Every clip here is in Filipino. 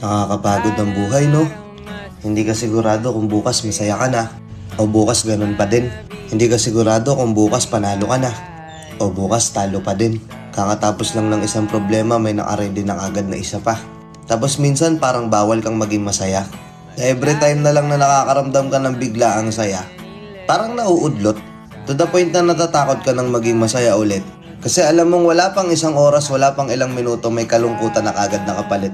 Nakakapagod ang buhay, no? Hindi ka sigurado kung bukas masaya ka na o bukas ganun pa din. Hindi ka sigurado kung bukas panalo ka na o bukas talo pa din. Kakatapos lang ng isang problema, may nakaready na agad na isa pa. Tapos minsan parang bawal kang maging masaya. Every time na lang na nakakaramdam ka ng biglaang saya, parang nauudlot. To the point na natatakot ka ng maging masaya ulit. Kasi alam mong wala pang isang oras, wala pang ilang minuto, may kalungkutan na kagad nakapalit.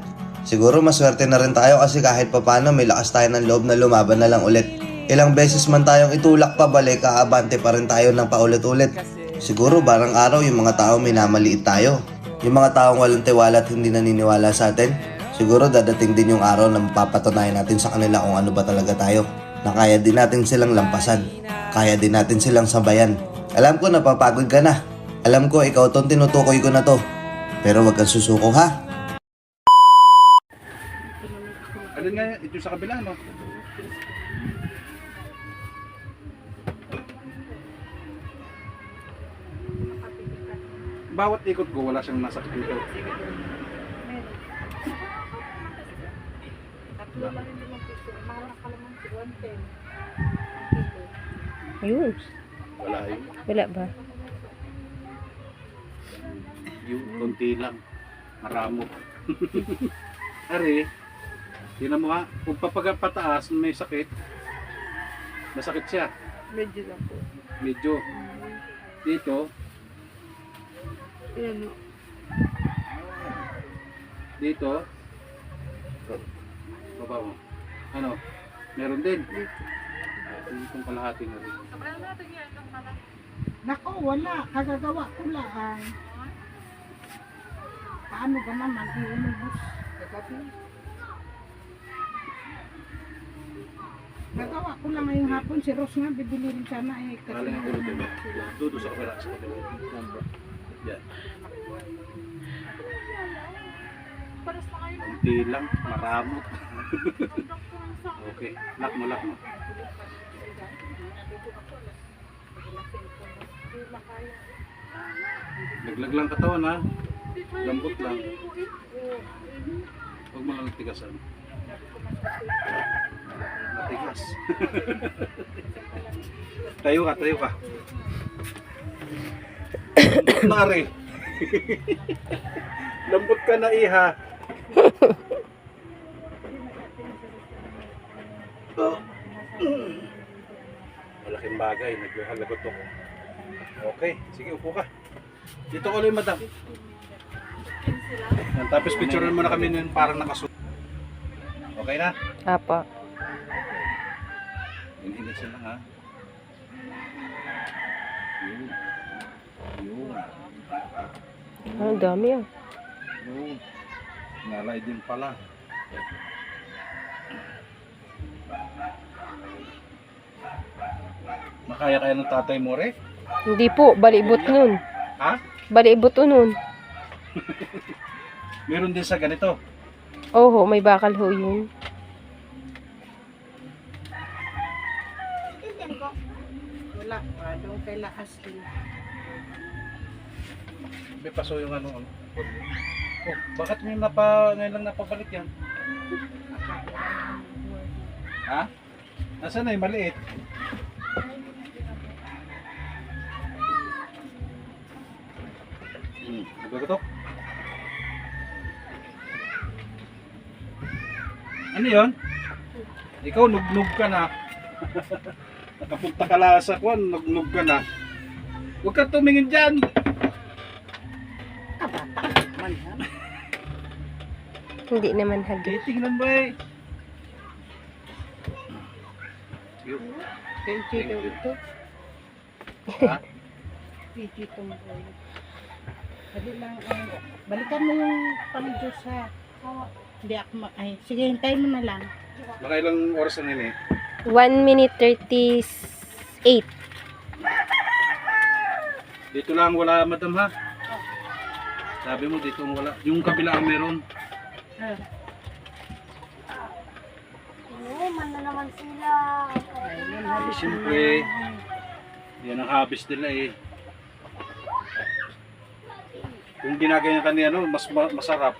Siguro maswerte na rin tayo kasi kahit papano may lakas tayo ng loob na lumaban na lang ulit. Ilang beses man tayong itulak pabalik, kaabante pa rin tayo ng paulit-ulit. Siguro barang araw yung mga tao minamaliit tayo. Yung mga taong walang tiwala at hindi naniniwala sa atin. Siguro dadating din yung araw na mapapatunayan natin sa kanila kung ano ba talaga tayo. Na kaya din natin silang lampasan. Kaya din natin silang sabayan. Alam ko napapagod ka na. Alam ko ikaw tong tinutukoy ko na to. Pero wag kang susuko ha. Alin nga ito sa kabila, no? Bawat ikot ko, wala siyang nasa dito. Yun. Wala yun. Wala ba? Yung konti lang. Maramo. Ari, tinan mo ha, kung papagpataas may sakit, masakit siya. Medyo lang po. Medyo. Dito, Ayan o. dito, baba mo. Ano, meron din. Itong kalahati na rin. Nako, wala. Kagagawa ko lang. Paano ba naman iunubos? Kagabi. Nagawa ko lang ngayong hapon. Si Rose nga, bibili rin sana eh. Kasi Kaling ang ulo din. Dodo sa kabila. Sa kabila. Yan. Kunti lang, maramo. Okay, lock mo, lock mo. Laglag lang katawan ha. Lambot lang. Huwag mo lang tigasan. Matigas. Tayo ka, tayo ka. Nari. Lambot ka na iha. Malaking bagay, naghalagot ako. Okay, sige upo ka. Dito ko ulit madam. Yan, tapos picturean mo na kami nun parang nakasunod. Okay na? Apa. Inhibit sila ha. Yun. Yun. Ang dami ah. Yun. Nalay din pala. Makaya-kaya ng tatay mo rin? Hindi po, balibot nun. Ha? Balibot nun. Meron din sa ganito. Oho, may bakal ho yun. Wala pa. Doon kay lakas din. May paso yung ano. Oh, bakit ngayon lang napabalik yan? Ha? Nasaan na yung maliit? Nagbagotok? Ano yun? Ikaw nugnog ka na. Nakapunta ka lang sa kwan, nugnog ka na. Huwag ka tumingin dyan. Man, ha? Hindi naman hagi. Tingnan mo eh. PG daw ito. Ha? PG tumboy. Sabi lang, balikan mo yung pang-Diyos ha. Hindi ako ay, sige, hintayin mo na lang. Mga ilang oras na nila eh. 1 minute 38. Dito lang wala madam ha. Sabi mo dito wala. Yung kabila ang meron. Man na naman sila. Eh, siyempre, yan ang habis nila eh. Kung ginaganyan ka niya, no, mas masarap.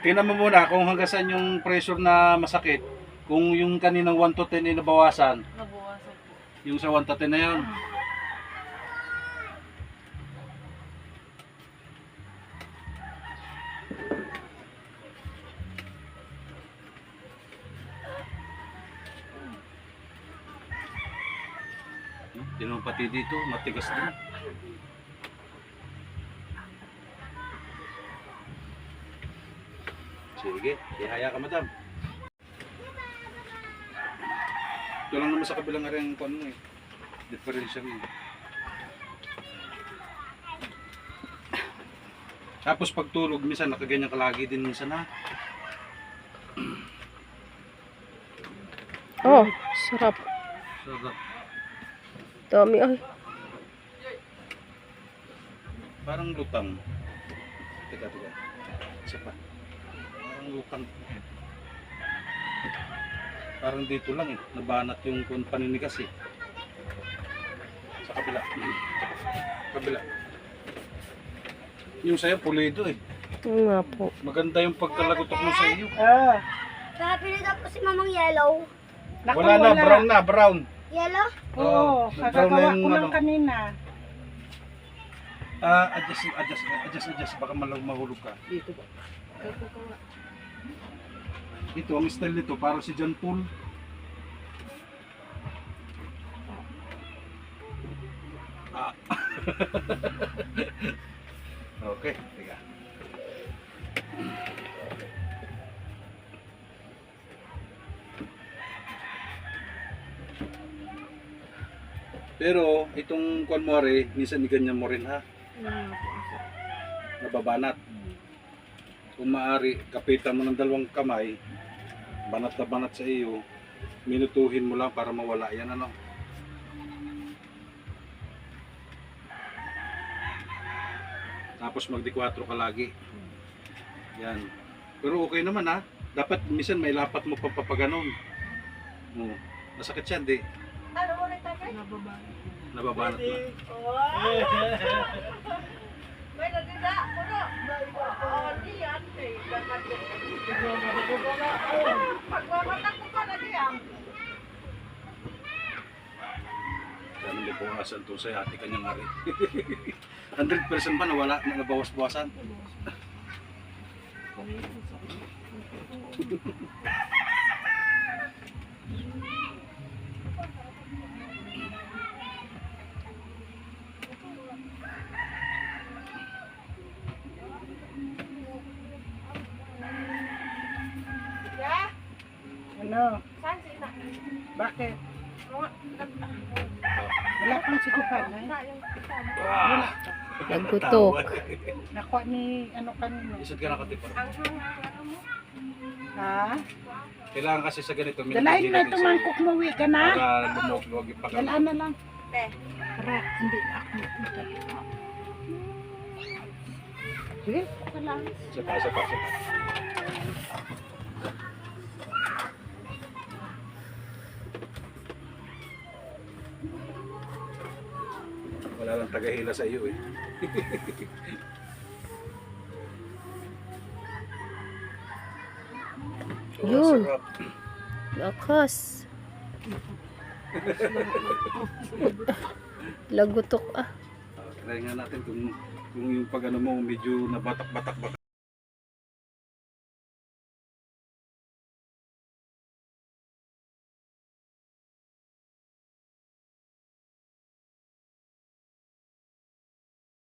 Tingnan mo muna kung hanggang saan yung pressure na masakit. Kung yung kaninang 1 to 10 ay nabawasan, Nabawasan po. yung sa 1 to 10 na yun. Tingnan mo pati dito, matigas din. Sige, ihaya ka madam. Ito lang naman sa kabilang area ng ano eh. Differential eh. Tapos pagtulog, minsan nakaganyan ka lagi din minsan ha. Oh, sarap. Sarap. Dami ay. Parang lutang. Teka. Isa pa. Parang lutang. Parang dito lang eh. Nabanat yung paninigas eh. Sa kabila. Kabila. Yung sa'yo, pulido eh. Oo nga po. Maganda yung pagkalagotok mo sa iyo. Ah. Napilitan po si Mamang Yellow. Naku, Wala na, brown na, brown. Yellow? Oo, nag-brown na kakagawa yung ko lang ano. kanina. Adjust. Baka mahulog ka. Dito ba? Ito, ang style nito, parang si John Paul. Ah. Okay, teka. Pero itong kwan mo rin, minsan ganyan mo rin ha, nababanat. Kung maaari, kapitan mo ng 2 kamay, banat na banat sa iyo, minutuhin mo lang para mawala yan ano. Tapos magdi-4 ka lagi. Yan. Pero okay naman ha. Dapat minsan may lapat mo papaganon. Nasakit siya, hindi. Nababanat na. Sana may buwasan to sa ate kanyang hari. 100% ba nawala, nabawas-bawasan? Ano? Bakit? Wala pang sikupan eh. Wala. Nagutok. Nakuha ni ano kanino. Isad ka nakatipa. Ha? Kailangan kasi sa ganito, Dalahin na itong mangkok mo, uwi ka na. para lumuwag yung pagkakas. Dalaan na lang. Para hindi na ako mapunta. Sige, ka lang. Isa pa. Wala lang tagahila sa iyo eh. Yun. Sarap. Lakas. Lagutok ah. Try nga natin kung yung pag ano mo medyo nabatak-batak baka